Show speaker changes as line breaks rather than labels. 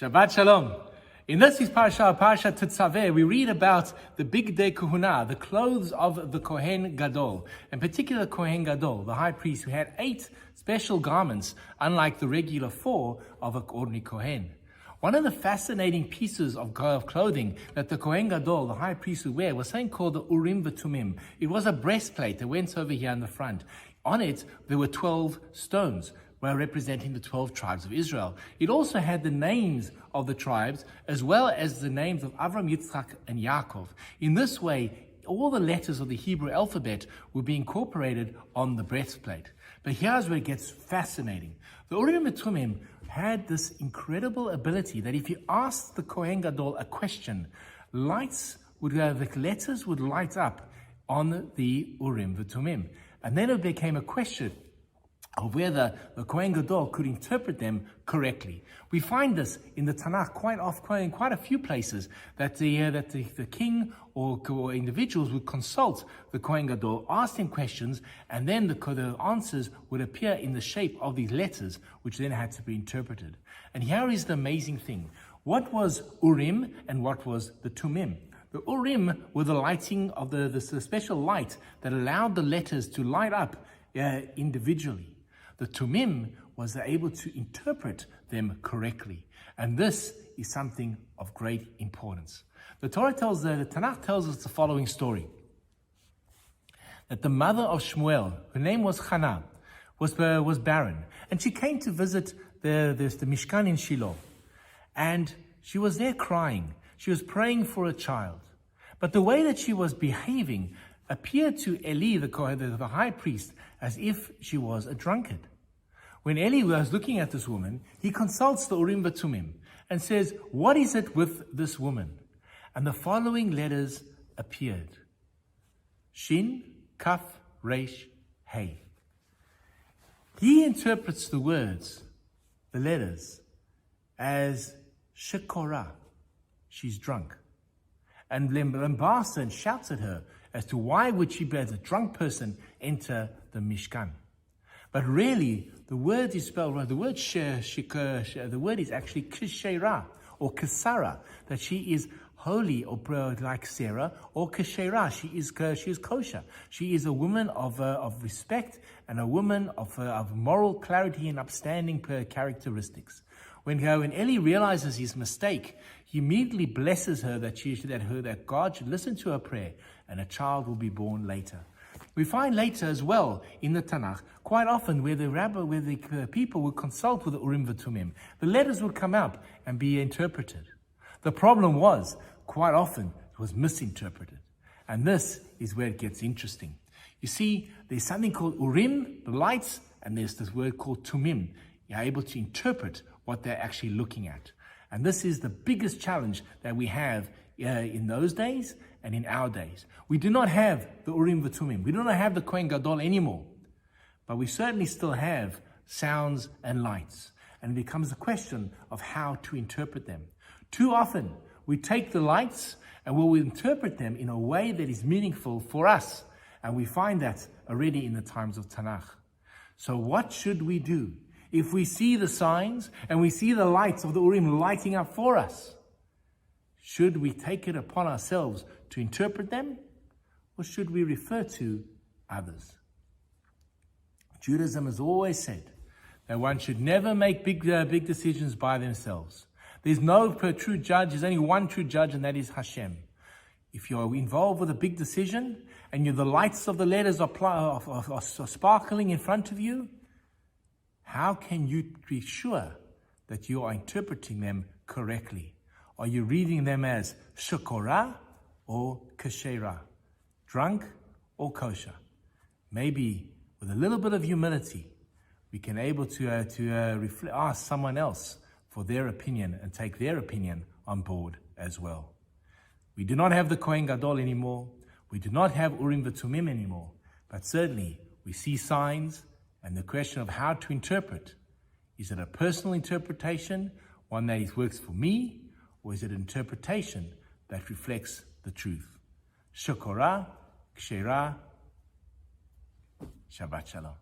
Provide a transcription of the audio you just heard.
Shabbat Shalom. In this week's parsha, Parshat Tetzaveh, we read about the big day kahuna, the clothes of the Kohein Gadol, in particular Kohen Gadol, the high priest, who had 8 special garments, unlike the regular 4 of an ordinary Kohen. One of the fascinating pieces of clothing that the Kohen Gadol, the high priest, would wear was something called the Urim veTumim. It was a breastplate that went over here in the front. On it, there were 12 stones, representing the 12 tribes of Israel. It also had the names of the tribes, as well as the names of Avram, Yitzchak, and Yaakov. In this way, all the letters of the Hebrew alphabet would be incorporated on the breastplate. But here's where it gets fascinating. The Urim and Tumim had this incredible ability that if you asked the Kohen Gadol a question, the letters would light up on the Urim veTumim. And then it became a question of whether the Kohen Gadol could interpret them correctly. We find this in the Tanakh quite often, in quite a few places, that the king or individuals would consult the Kohen Gadol, ask him questions, and then the answers would appear in the shape of these letters, which then had to be interpreted. And here is the amazing thing. What was Urim and what was the Tumim? The Urim were the lighting of the special light that allowed the letters to light up individually. The Tumim was able to interpret them correctly. And this is something of great importance. The Tanakh tells us the following story. That the mother of Shmuel, her name was Hannah, was barren. And she came to visit the Mishkan in Shiloh. And she was there crying. She was praying for a child. But the way that she was behaving appeared to Eli, the high priest, as if she was a drunkard. When Eli was looking at this woman, he consults the Urim veTumim and says, "What is it with this woman?" And the following letters appeared. Shin, Kaf, Resh, Hey. He interprets the words, the letters, as Shekora, she's drunk. And lambasts and shouts at her as to why would she, as a drunk person, enter the Mishkan. But really, the word is spelled wrong. The word the word is actually kishera or kasara, that she is holy or like Sarah, or kashera, she is kosher. She is a woman of respect and a woman of moral clarity and upstanding characteristics. When Eli realizes his mistake, he immediately blesses her that God should listen to her prayer and a child will be born later. We find later as well in the Tanakh quite often where the people would consult with the Urim veTumim. The letters would come up and be interpreted. The problem was quite often it was misinterpreted. And this is where it gets interesting. You see, there's something called Urim, the lights, and there's this word called Tumim. You're able to interpret what they're actually looking at. And this is the biggest challenge that we have in those days and in our days. We do not have the Urim veTumim. We do not have the Kohen Gadol anymore. But we certainly still have sounds and lights. And it becomes a question of how to interpret them. Too often, we take the lights and we interpret them in a way that is meaningful for us. And we find that already in the times of Tanakh. So what should we do? If we see the signs and we see the lights of the Urim lighting up for us, should we take it upon ourselves to interpret them, or should we refer to others? Judaism has always said that one should never make big decisions by themselves. There's no true judge, there's only one true judge, and that is Hashem. If you're involved with a big decision and the lights of the letters are sparkling in front of you, how can you be sure that you are interpreting them correctly? Are you reading them as shekora or kashera, drunk or kosher? Maybe with a little bit of humility, we can able to ask someone else for their opinion and take their opinion on board as well. We do not have the Kohen Gadol anymore. We do not have Urim veTumim anymore. But certainly we see signs. And the question of how to interpret, is it a personal interpretation, one that works for me, or is it an interpretation that reflects the truth? Shekora, Kshera, Shabbat Shalom.